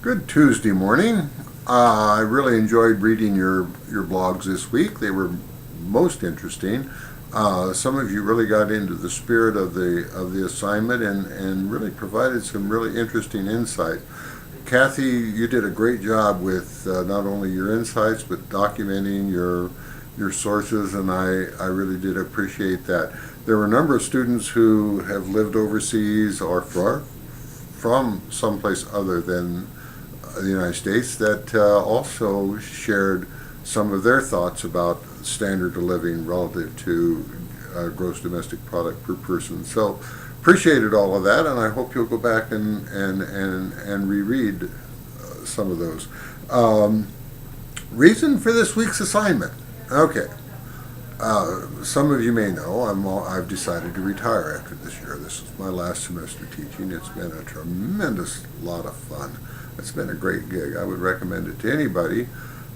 Good Tuesday morning. I really enjoyed reading your blogs this week. They were most interesting. Some of you really got into the spirit of the assignment and really provided some really interesting insight. Kathy, you did a great job with not only your insights but documenting your sources, and I really did appreciate that. There were a number of students who have lived overseas or from someplace other than the United States that also shared some of their thoughts about standard of living relative to gross domestic product per person. So appreciated all of that, and I hope you'll go back and reread some of those. Reason for this week's assignment. Okay. Some of you may know I've decided to retire after this year. This is my last semester teaching. It's been a tremendous lot of fun. It's been a great gig. I would recommend it to anybody.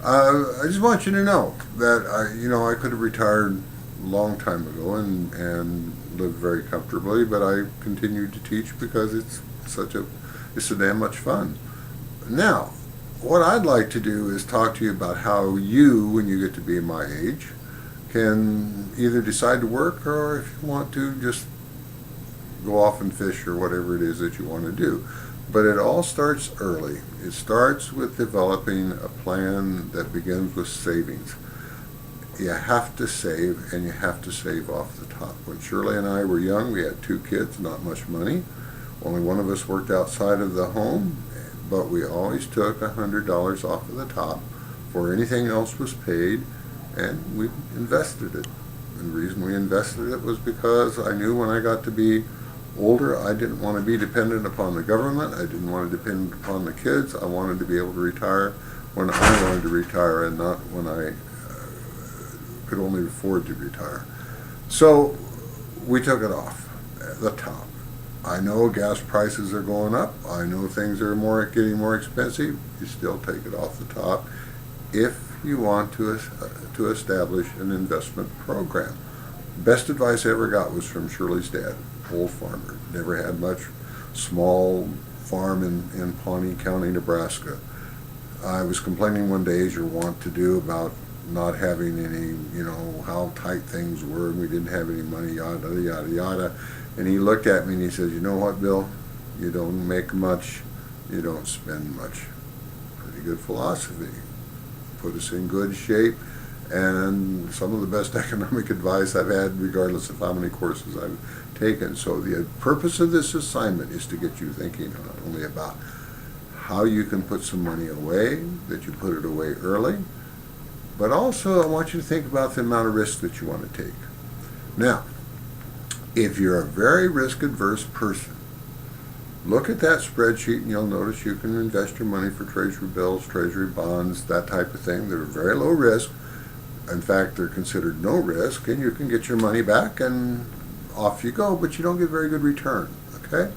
I just want you to know that I could have retired a long time ago and lived very comfortably, but I continued to teach because it's so damn much fun. Now, what I'd like to do is talk to you about how you, when you get to be my age, can either decide to work or if you want to just go off and fish or whatever it is that you want to do. But it all starts early. It starts with developing a plan that begins with savings. You have to save, and you have to save off the top. When Shirley and I were young, we had 2 kids, not much money. Only one of us worked outside of the home, but we always took $100 off of the top before anything else was paid, and we invested it. And the reason we invested it was because I knew when I got to be older, I didn't want to be dependent upon the government. I didn't want to depend upon the kids. I wanted to be able to retire when I wanted to retire and not when I could only afford to retire. So we took it off at the top. I know gas prices are going up. I know things are getting more expensive. You still take it off the top if you want to establish an investment program. Best advice I ever got was from Shirley's dad, old farmer, never had much, small farm in Pawnee County, Nebraska. I was complaining one day, as you're wont to do, about not having any, how tight things were, and we didn't have any money, yada, yada, yada. And he looked at me and he said, "You know what, Bill? You don't make much, you don't spend much." Pretty good philosophy. Put us in good shape, and some of the best economic advice I've had, regardless of how many courses I've taken. So the purpose of this assignment is to get you thinking not only about how you can put some money away, that you put it away early, but also I want you to think about the amount of risk that you want to take. Now, if you're a very risk-adverse person, look at that spreadsheet and you'll notice you can invest your money for treasury bills, treasury bonds, that type of thing. They're very low risk. In fact, they're considered no risk, and you can get your money back and off you go, but you don't get very good return, okay?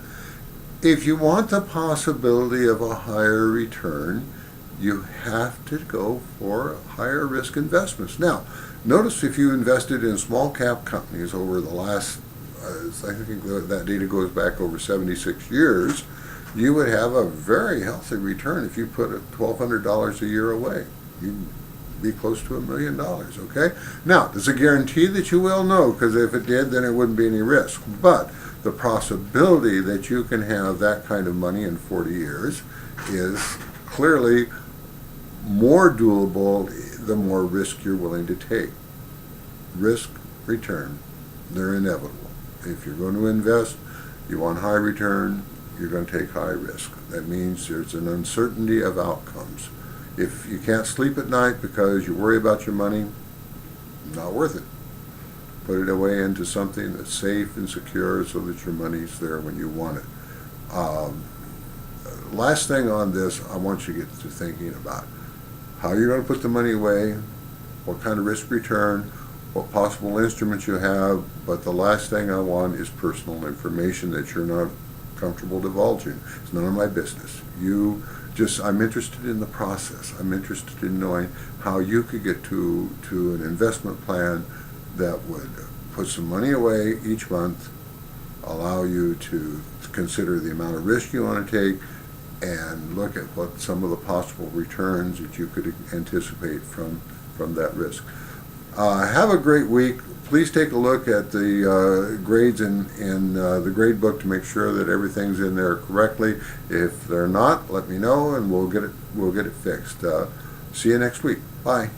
If you want the possibility of a higher return, you have to go for higher risk investments. Now, notice if you invested in small cap companies over the last, I think that data goes back over 76 years, you would have a very healthy return if you put $1,200 a year away. You'd be close to $1 million, okay? Now, does it guarantee that you will? No, because if it did, then it wouldn't be any risk. But the possibility that you can have that kind of money in 40 years is clearly more doable the more risk you're willing to take. Risk, return, they're inevitable. If you're going to invest, you want high return, you're going to take high risk. That means there's an uncertainty of outcomes. If you can't sleep at night because you worry about your money, not worth it. Put it away into something that's safe and secure so that your money's there when you want it. Last thing on this, I want you to get to thinking about how you're going to put the money away, what kind of risk return, what possible instruments you have, but the last thing I want is personal information that you're not comfortable divulging. It's none of my business. I'm interested in the process. I'm interested in knowing how you could get to an investment plan that would put some money away each month, allow you to consider the amount of risk you want to take, and look at what some of the possible returns that you could anticipate from that risk. Have a great week. Please take a look at the grades in the grade book to make sure that everything's in there correctly. If they're not, let me know and we'll get it fixed. See you next week. Bye.